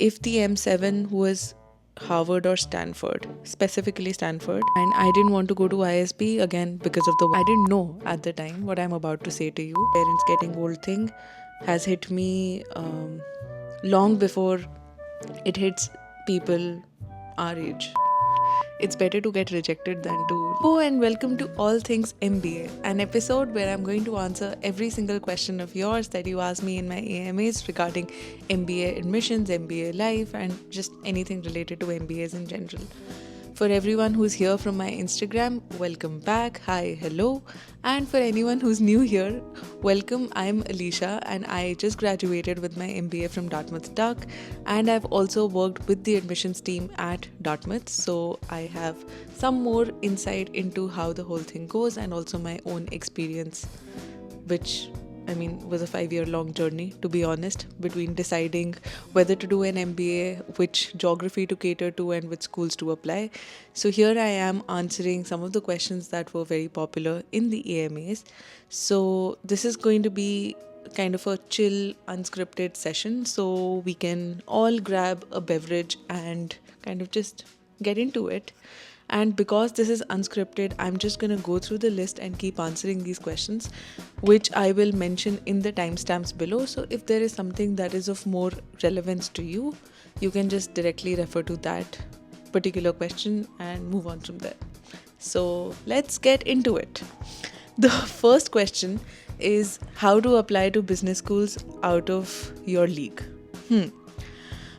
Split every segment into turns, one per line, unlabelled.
if the M7 was Harvard or Stanford, specifically Stanford, and I didn't want to go to ISB again because of I didn't know at the time what I'm about to say to you. Parents getting old thing has hit me long before it hits people our age. It's better to get rejected than to. Hello and welcome to All Things MBA, an episode where I'm going to answer every single question of yours that you ask me in my AMAs regarding MBA admissions, MBA life, and just anything related to MBAs in general. For everyone who's here from my Instagram, welcome back. Hi, hello. And for anyone who's new here, welcome. I'm Alicia and I just graduated with my MBA from Dartmouth Duck, and I've also worked with the admissions team at Dartmouth. So I have some more insight into how the whole thing goes and also my own experience, which was a 5-year long journey, to be honest, between deciding whether to do an MBA, which geography to cater to, and which schools to apply. So here I am answering some of the questions that were very popular in the AMAs. So this is going to be kind of a chill, unscripted session, so we can all grab a beverage and kind of just get into it. And because this is unscripted, I'm just going to go through the list and keep answering these questions, which I will mention in the timestamps below. So if there is something that is of more relevance to you, you can just directly refer to that particular question and move on from there. So let's get into it. The first question is how to apply to business schools out of your league.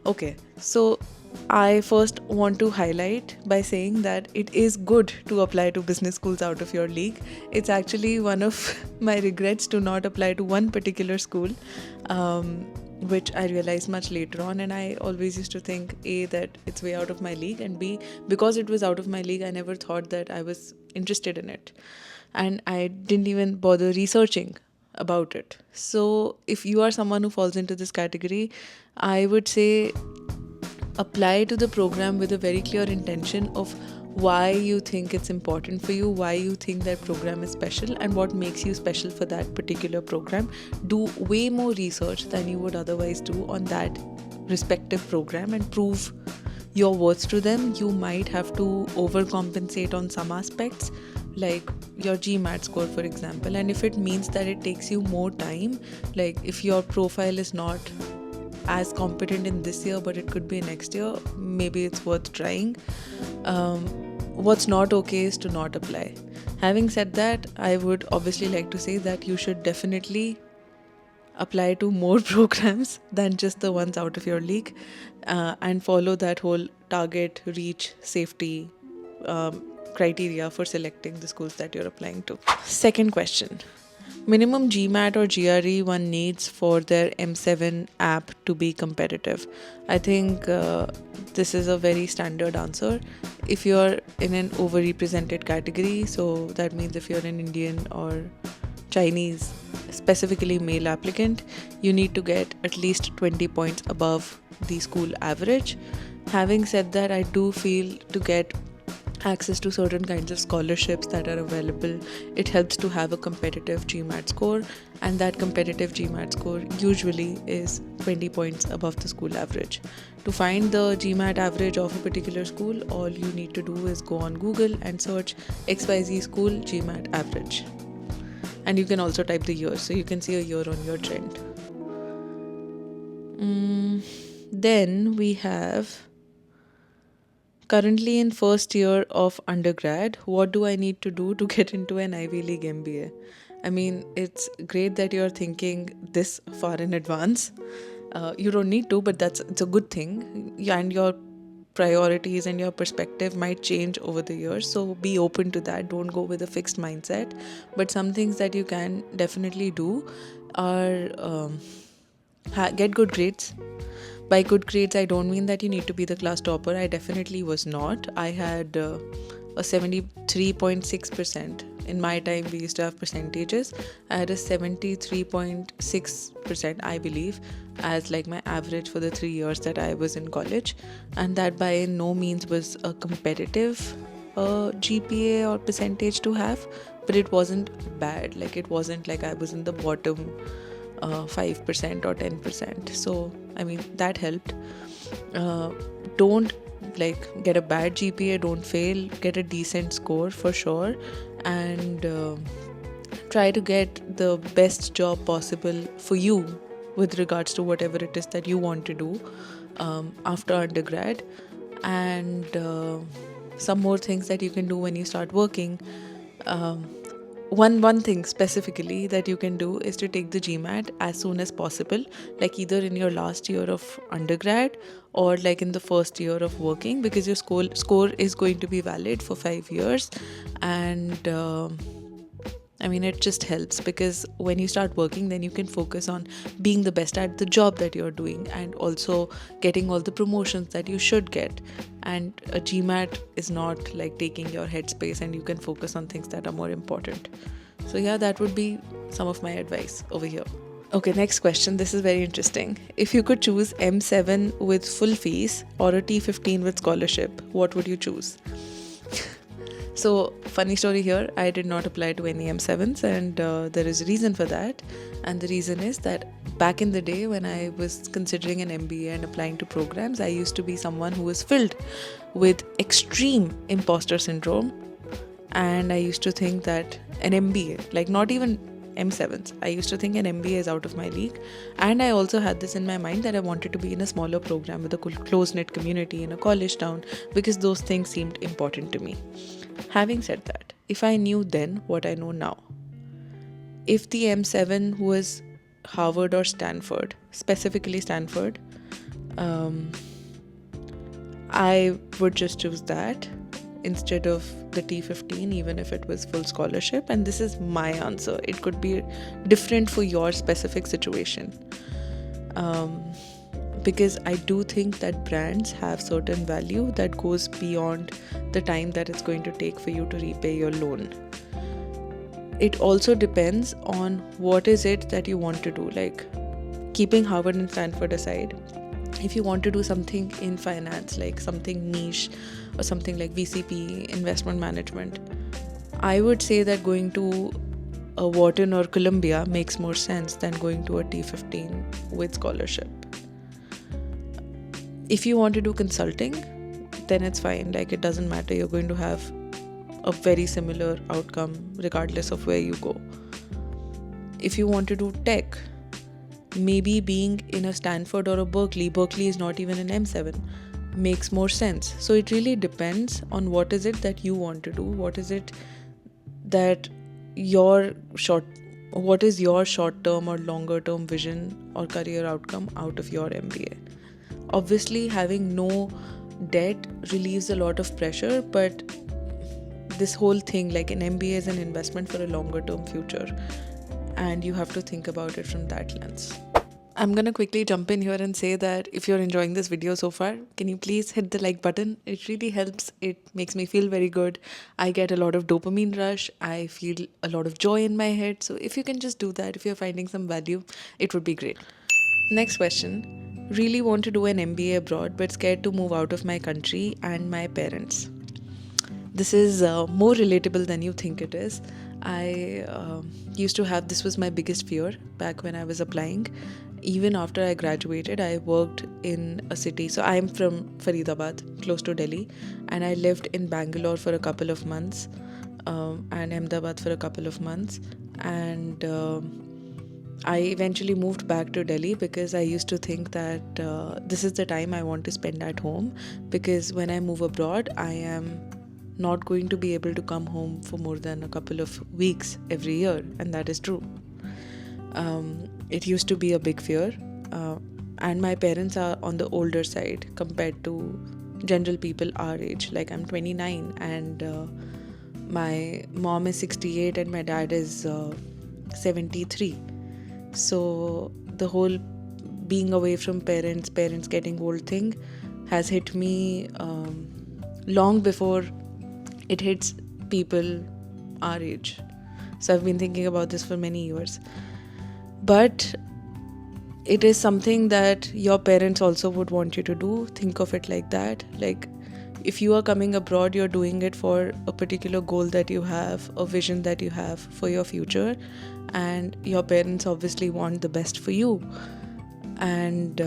Okay, so I first want to highlight by saying that it is good to apply to business schools out of your league. It's actually one of my regrets to not apply to one particular school, which I realized much later on. And I always used to think, A, that it's way out of my league, and B, because it was out of my league, I never thought that I was interested in it. And I didn't even bother researching about it. So if you are someone who falls into this category, I would say apply to the program with a very clear intention of why you think it's important for you, why you think that program is special, and what makes you special for that particular program. Do way more research than you would otherwise do on that respective program and prove your worth to them. You might have to overcompensate on some aspects, like your GMAT score, for example. And if it means that it takes you more time, like if your profile is not as competent in this year but it could be next year, maybe it's worth trying. What's not okay is to not apply. Having said that, I would obviously like to say that you should definitely apply to more programs than just the ones out of your league, and follow that whole target, reach, safety criteria for selecting the schools that you're applying to. Second question. Minimum GMAT or GRE one needs for their M7 app to be competitive. I think this is a very standard answer. If you're in an overrepresented category, so that means if you're an Indian or Chinese, specifically male applicant, you need to get at least 20 points above the school average. Having said that, I do feel to get access to certain kinds of scholarships that are available, it helps to have a competitive GMAT score, and that competitive GMAT score usually is 20 points above the school average. To find the GMAT average of a particular school, all you need to do is go on Google and search XYZ school GMAT average. And you can also type the year, so you can see a year-on-year trend. Then we have currently in first year of undergrad, what do I need to do to get into an Ivy League MBA? I mean, it's great that you're thinking this far in advance. You don't need to, but it's a good thing. And your priorities and your perspective might change over the years. So be open to that. Don't go with a fixed mindset. But some things that you can definitely do are get good grades. By good grades, I don't mean that you need to be the class topper. I definitely was not. I had a 73.6%. In my time, we used to have percentages. I had a 73.6%, I believe, as like my average for the 3 years that I was in college. And that by no means was a competitive GPA or percentage to have, but it wasn't bad. Like it wasn't like I was in the bottom 5% or 10%. So, I mean, that helped. Don't get a bad GPA, don't fail, get a decent score for sure, and try to get the best job possible for you with regards to whatever it is that you want to do after undergrad. And some more things that you can do when you start working. um, one thing specifically that you can do is to take the GMAT as soon as possible, like either in your last year of undergrad or like in the first year of working, because your score is going to be valid for 5 years. And it just helps, because when you start working, then you can focus on being the best at the job that you're doing, and also getting all the promotions that you should get. And a GMAT is not like taking your headspace, and you can focus on things that are more important. So yeah, that would be some of my advice over here. Okay, next question. This is very interesting. If you could choose M7 with full fees or a T15 with scholarship, what would you choose? So, funny story here, I did not apply to any M7s, and there is a reason for that. And the reason is that back in the day when I was considering an MBA and applying to programs, I used to be someone who was filled with extreme imposter syndrome. And I used to think that an MBA, like not even M7s, I used to think an MBA is out of my league. And I also had this in my mind that I wanted to be in a smaller program with a close-knit community in a college town, because those things seemed important to me. Having said that, if I knew then what I know now, if the M7 was Harvard or Stanford, specifically Stanford, I would just choose that instead of the T15, even if it was full scholarship. And this is my answer. It could be different for your specific situation. Because I do think that brands have certain value that goes beyond the time that it's going to take for you to repay your loan. It also depends on what is it that you want to do. Like, keeping Harvard and Stanford aside, if you want to do something in finance, like something niche or something like VCP, investment management, I would say that going to a Wharton or Columbia makes more sense than going to a T15 with scholarship. If you want to do consulting, then it's fine. Like, it doesn't matter. You're going to have a very similar outcome regardless of where you go. If you want to do tech, maybe being in a Stanford or a Berkeley is not even an M7, makes more sense. So it really depends on what is it that you want to do. What is it that what is your short-term or longer-term vision or career outcome out of your MBA? Obviously, having no debt relieves a lot of pressure, but this whole thing, like an MBA is an investment for a longer-term future, and you have to think about it from that lens. I'm gonna quickly jump in here and say that if you're enjoying this video so far, can you please hit the like button? It really helps. It makes me feel very good. I get a lot of dopamine rush. I feel a lot of joy in my head. So if you can just do that, if you're finding some value, it would be great. Next question. Really want to do an MBA abroad, but scared to move out of my country and my parents. This is more relatable than you think it is. I used to have, this was my biggest fear back when I was applying. Even after I graduated, I worked in a city. So I'm from Faridabad, close to Delhi, and I lived in Bangalore for a couple of months and Ahmedabad for a couple of months. And I eventually moved back to Delhi because I used to think that this is the time I want to spend at home, because when I move abroad, I am not going to be able to come home for more than a couple of weeks every year, and that is true. It used to be a big fear, and my parents are on the older side compared to general people our age. Like, I'm 29 and my mom is 68 and my dad is 73. So the whole being away from parents getting old thing has hit me long before it hits people our age. So I've been thinking about this for many years. But it is something that your parents also would want you to do. Think of it like that. Like, if you are coming abroad, you're doing it for a particular goal that you have, a vision that you have for your future, and your parents obviously want the best for you. And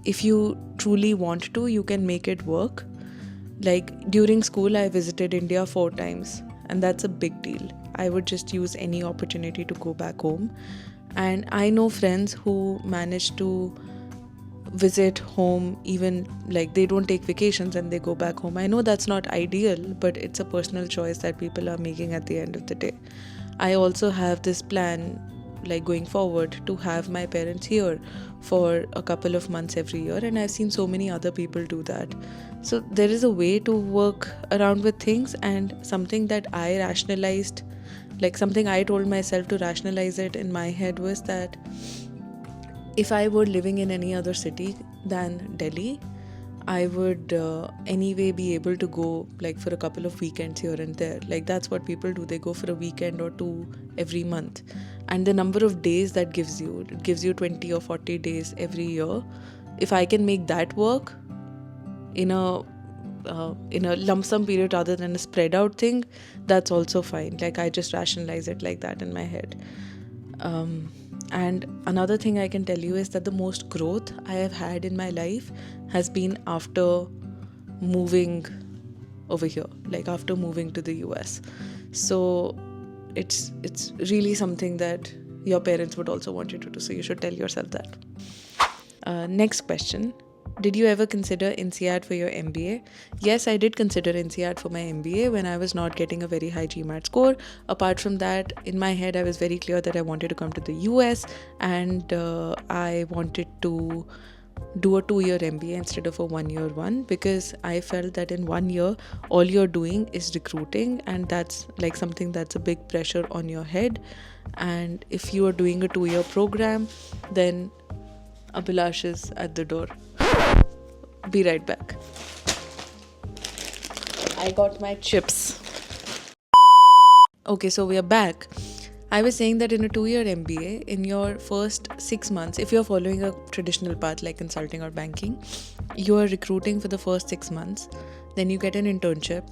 if you truly want to, you can make it work. Like during school, I visited India 4 times, and that's a big deal. I would just use any opportunity to go back home. And I know friends who manage to visit home, even like they don't take vacations and they go back home. I know that's not ideal, but it's a personal choice that people are making at the end of the day. I also have this plan, like going forward, to have my parents here for a couple of months every year, and I've seen so many other people do that. So there is a way to work around with things, and something that I rationalized, like something I told myself to rationalize it in my head, was that if I were living in any other city than Delhi, I would anyway be able to go like for a couple of weekends here and there. Like that's what people do. They go for a weekend or two every month. And the number of days that it gives you 20 or 40 days every year. If I can make that work in a lump sum period rather than a spread out thing, that's also fine. Like I just rationalize it like that in my head. And another thing I can tell you is that the most growth I have had in my life has been after moving over here, like after moving to the US. So it's really something that your parents would also want you to do. So you should tell yourself that. Next question. Did you ever consider INSEAD for your MBA? Yes, I did consider INSEAD for my MBA when I was not getting a very high GMAT score. Apart from that, in my head, I was very clear that I wanted to come to the US, and I wanted to do a 2-year MBA instead of a 1-year one, because I felt that in 1 year, all you're doing is recruiting, and that's like something that's a big pressure on your head. And if you are doing a 2-year program, then Abhilash is at the door. Be right back. I got my chips. Okay, so we are back. I was saying that in a 2-year MBA, in your first 6 months, if you're following a traditional path like consulting or banking, you are recruiting for the first 6 months. Then you get an internship.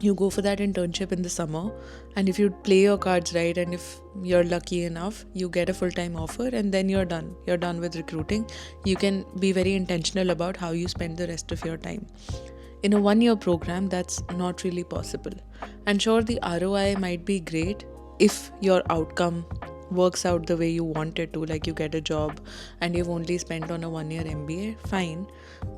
You go for that internship in the summer, and if you play your cards right, and if you're lucky enough, you get a full-time offer, and then you're done with recruiting. You can be very intentional about how you spend the rest of your time. In a 1-year program, that's not really possible. And sure, the ROI might be great if your outcome works out the way you want it to, like you get a job and you've only spent on a 1-year MBA, fine.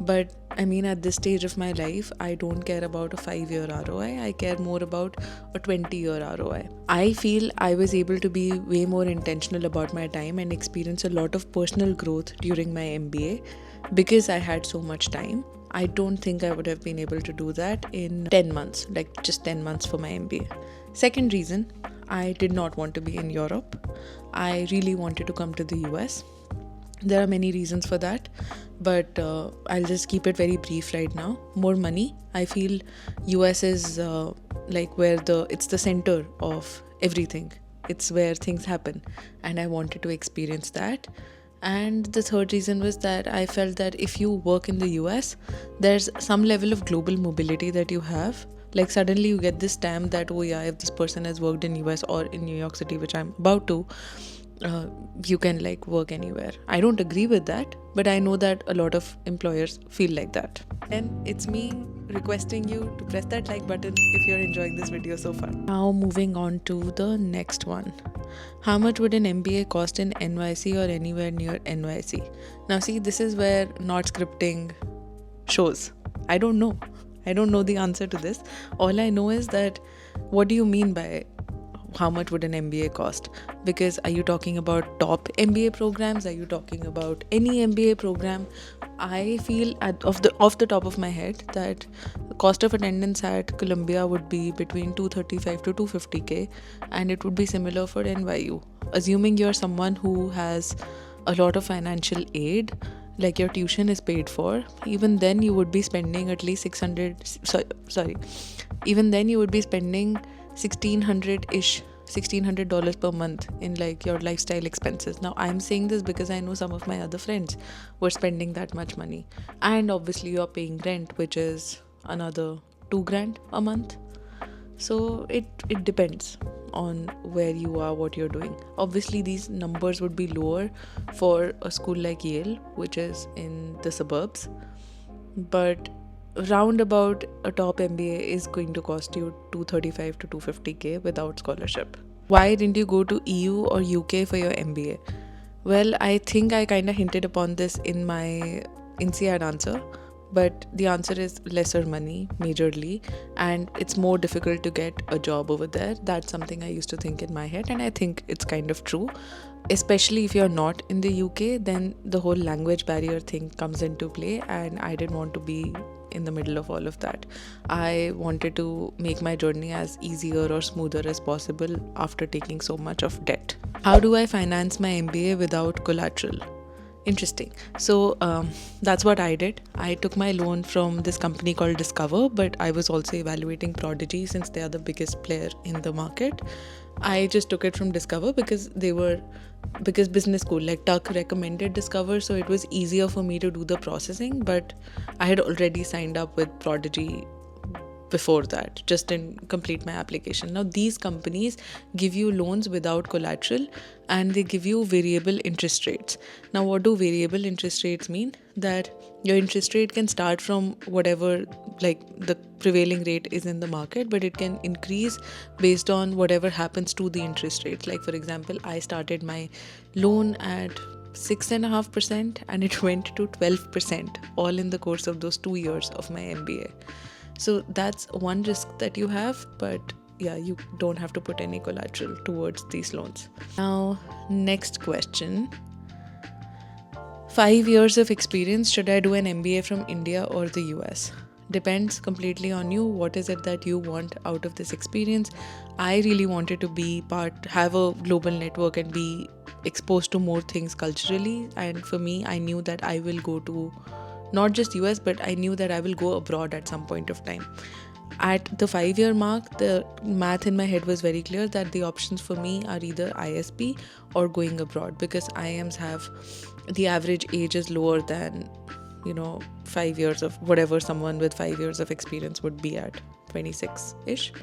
But I mean, at this stage of my life, I don't care about a 5-year ROI. I care more about a 20-year ROI. I feel I was able to be way more intentional about my time and experience a lot of personal growth during my MBA because I had so much time. I don't think I would have been able to do that in 10 months, like just 10 months for my MBA. Second reason, I did not want to be in Europe. I really wanted to come to the US. There are many reasons for that, but I'll just keep it very brief right now. More money. I feel US is like where it's the center of everything. It's where things happen, and I wanted to experience that. And the third reason was that I felt that if you work in the US, there's some level of global mobility that you have. Like suddenly you get this stamp that, oh yeah, if this person has worked in US or in New York City, which I'm about to, you can like work anywhere. I don't agree with that, but I know that a lot of employers feel like that. And it's me requesting you to press that like button if you're enjoying this video so far. Now moving on to the next one. How much would an MBA cost in NYC or anywhere near NYC? Now see, this is where not scripting shows. I don't know the answer to this. All I know is that, what do you mean by how much would an MBA cost? Because are you talking about top MBA programs? Are you talking about any MBA program? I feel off the top of my head that the cost of attendance at Columbia would be between 235 to 250k, and it would be similar for NYU. Assuming you're someone who has a lot of financial aid, like your tuition is paid for, even then you would be spending at least even then you would be spending $1,600 per month in like your lifestyle expenses. Now I'm saying this because I know some of my other friends were spending that much money, and obviously you're paying rent, which is another $2,000 a month. So it depends. on where you are, what you're doing. Obviously, these numbers would be lower for a school like Yale, which is in the suburbs, but round about a top MBA is going to cost you 235 to 250k without scholarship. Why didn't you go to EU or UK for your MBA? Well, I think I kind of hinted upon this in my INSEAD answer, but the answer is lesser money, majorly, and it's more difficult to get a job over there. That's something I used to think in my head, and I think it's kind of true. Especially if you're not in the UK, then the whole language barrier thing comes into play, and I didn't want to be in the middle of all of that. I wanted to make my journey as easier or smoother as possible after taking so much of debt. How do I finance my MBA without collateral? Interesting. So that's what I did. I took my loan from this company called Discover, but I was also evaluating Prodigy since they are the biggest player in the market. I just took it from Discover because business school like Tuck recommended Discover, so it was easier for me to do the processing, but I had already signed up with Prodigy before that, just didn't complete my application. Now these companies give you loans without collateral and they give you variable interest rates. Now what do variable interest rates mean? That your interest rate can start from whatever like the prevailing rate is in the market, but it can increase based on whatever happens to the interest rates. Like for example, I started my loan at 6.5% and it went to 12% all in the course of those 2 years of my MBA. So that's one risk that you have, but yeah, you don't have to put any collateral towards these loans. Now, next question. 5 years of experience, should I do an MBA from India or the US? Depends completely on you. What is it that you want out of this experience? I really wanted to have a global network and be exposed to more things culturally. And for me, I knew that I will go to not just US, but I knew that I will go abroad at some point of time. At the 5-year mark, the math in my head was very clear that the options for me are either ISB or going abroad, because IIMs have the average age is lower than 5 years of whatever someone with 5 years of experience would be at, 26-ish.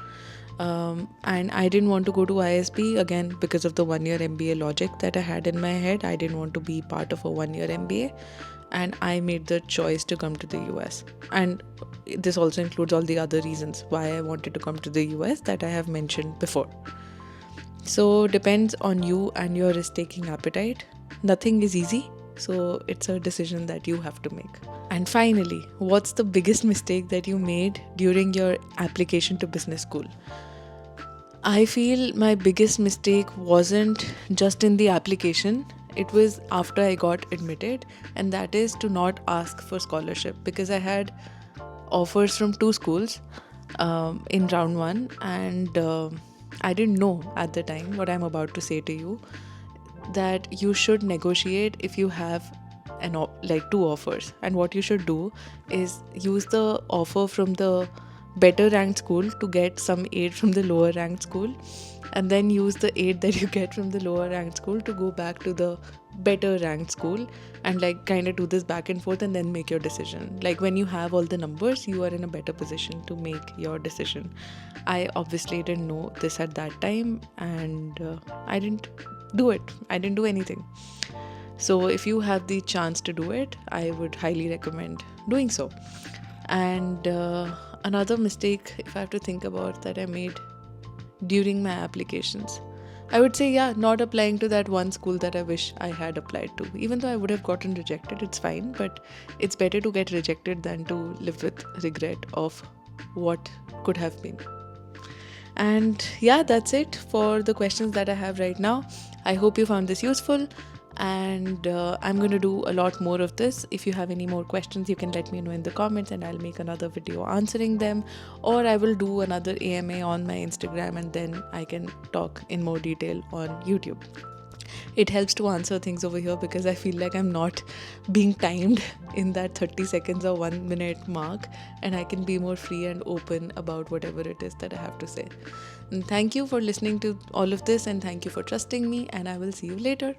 And I didn't want to go to ISB again because of the 1-year MBA logic that I had in my head. I didn't want to be part of a 1-year MBA. And I made the choice to come to the US. And this also includes all the other reasons why I wanted to come to the US that I have mentioned before. So depends on you and your risk-taking appetite. Nothing is easy, so it's a decision that you have to make. And finally, what's the biggest mistake that you made during your application to business school? I feel my biggest mistake wasn't just in the application. It was after I got admitted, and that is to not ask for scholarship, because I had offers from 2 schools in round 1, and I didn't know at the time what I'm about to say to you, that you should negotiate if you have 2 offers. And what you should do is use the offer from the better ranked school to get some aid from the lower ranked school, and then use the aid that you get from the lower ranked school to go back to the better ranked school, and kind of do this back and forth and then make your decision. When you have all the numbers, you are in a better position to make your decision. I obviously didn't know this at that time, and I didn't do it. I didn't do anything. So if you have the chance to do it, I would highly recommend doing so. And another mistake, if I have to think about, that I made during my applications, I would say, not applying to that one school that I wish I had applied to. Even though I would have gotten rejected, it's fine, but it's better to get rejected than to live with regret of what could have been. And that's it for the questions that I have right now. I hope you found this useful. And I'm going to do a lot more of this. If you have any more questions, you can let me know in the comments and I'll make another video answering them, or I will do another AMA on my Instagram and then I can talk in more detail on YouTube. It helps to answer things over here because I feel like I'm not being timed in that 30 seconds or 1 minute mark, and I can be more free and open about whatever it is that I have to say. And thank you for listening to all of this, and thank you for trusting me, and I will see you later.